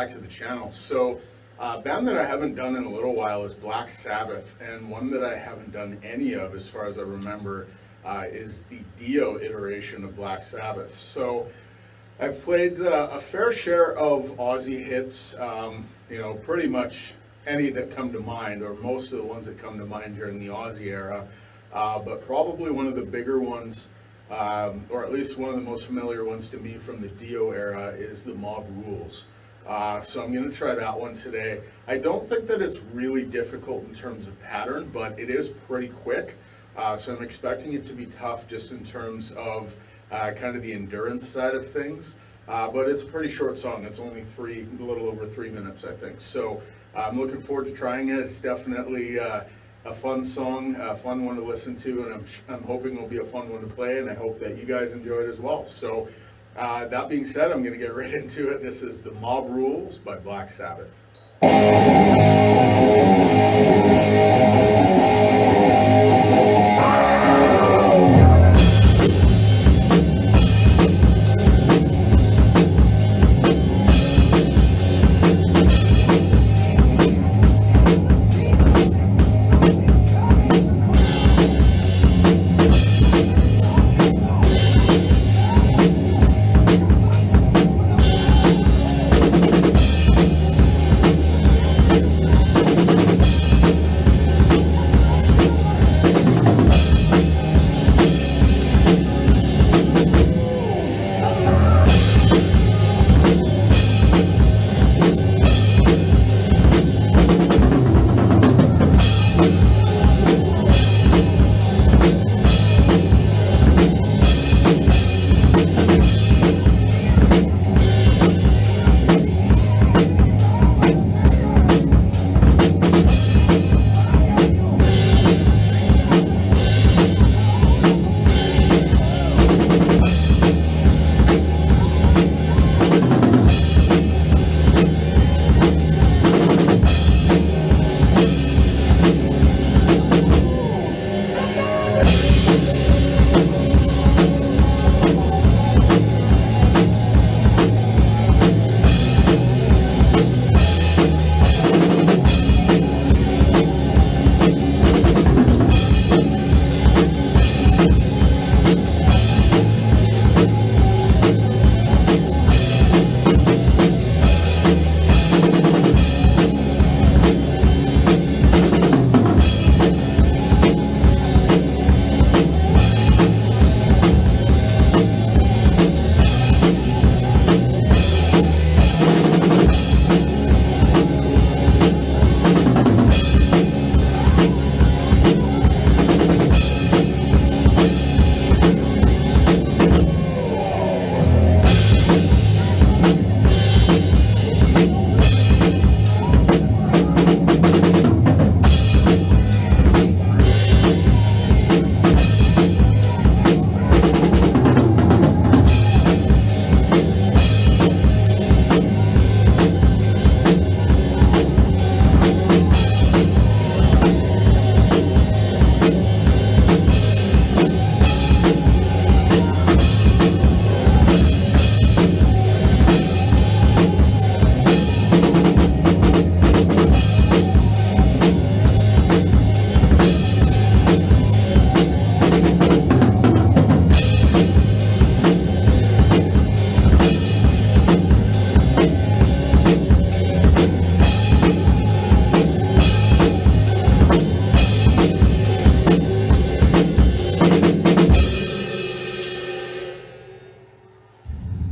back to the channel. So, a band that I haven't done in a little while is Black Sabbath, and one that I haven't done any of, as far as I remember, is the Dio iteration of Black Sabbath. So, I've played a fair share of Aussie hits, pretty much any that come to mind, or most of the ones that come to mind during the Aussie era. But probably one of the bigger ones, or at least one of the most familiar ones to me from the Dio era, is the Mob Rules. So I'm going to try that one today. I don't think that it's really difficult in terms of pattern, but it is pretty quick. So I'm expecting it to be tough just in terms of kind of the endurance side of things. But it's a pretty short song. It's only a little over 3 minutes, I think. So I'm looking forward to trying it. It's definitely a fun song, a fun one to listen to, and I'm hoping it'll be a fun one to play, and I hope that you guys enjoy it as well. So that being said, I'm going to get right into it. This is The Mob Rules by Black Sabbath.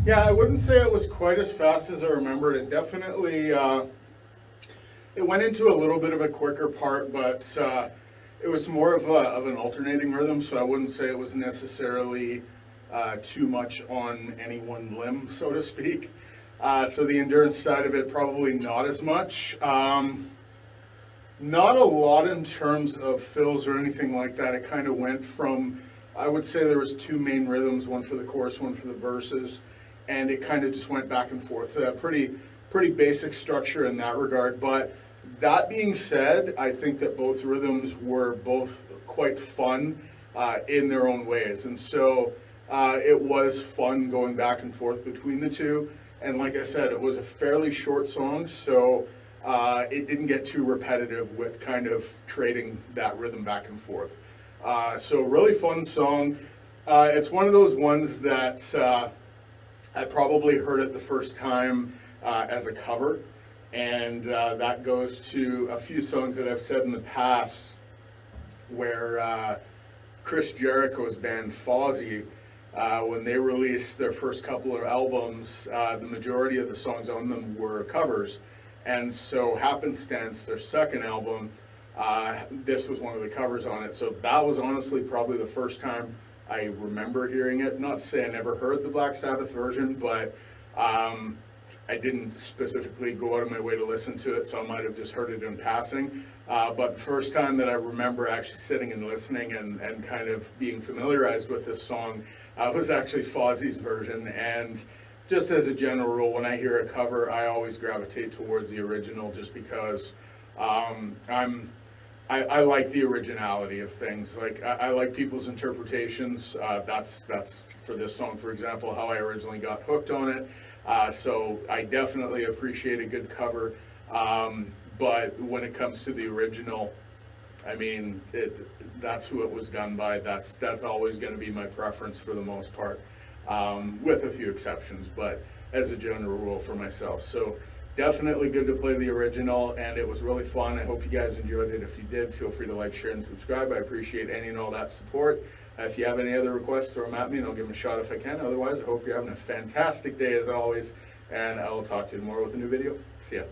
Yeah, I wouldn't say it was quite as fast as I remembered. It definitely, it went into a little bit of a quicker part, but it was more of an alternating rhythm, so I wouldn't say it was necessarily too much on any one limb, so to speak. So the endurance side of it, probably not as much. Not a lot in terms of fills or anything like that. It kind of went from, I would say there was two main rhythms, one for the chorus, one for the verses, and it kind of just went back and forth. Pretty basic structure in that regard. But that being said, I think that both rhythms were both quite fun in their own ways, and so it was fun going back and forth between the two. And like I said, it was a fairly short song, so it didn't get too repetitive with kind of trading that rhythm back and forth. So really fun song. It's one of those ones that I probably heard it the first time as a cover, and that goes to a few songs that I've said in the past where Chris Jericho's band Fozzy, when they released their first couple of albums, the majority of the songs on them were covers. And so happenstance, their second album, this was one of the covers on it. So that was honestly probably the first time I remember hearing it. Not to say I never heard the Black Sabbath version, but I didn't specifically go out of my way to listen to it, so I might have just heard it in passing. But the first time that I remember actually sitting and listening and kind of being familiarized with this song was actually Fozzy's version. And just as a general rule, when I hear a cover, I always gravitate towards the original, just because I like the originality of things. Like I like people's interpretations. That's for this song, for example, how I originally got hooked on it. So I definitely appreciate a good cover. But when it comes to the original, I mean, that's who it was done by. That's always going to be my preference for the most part, with a few exceptions, but as a general rule for myself. So definitely good to play the original, and it was really fun. I hope you guys enjoyed it. If you did, feel free to like, share, and subscribe. I appreciate any and all that support. If you have any other requests, throw them at me, and I'll give them a shot if I can. Otherwise, I hope you're having a fantastic day as always, and I will talk to you tomorrow with a new video. See ya.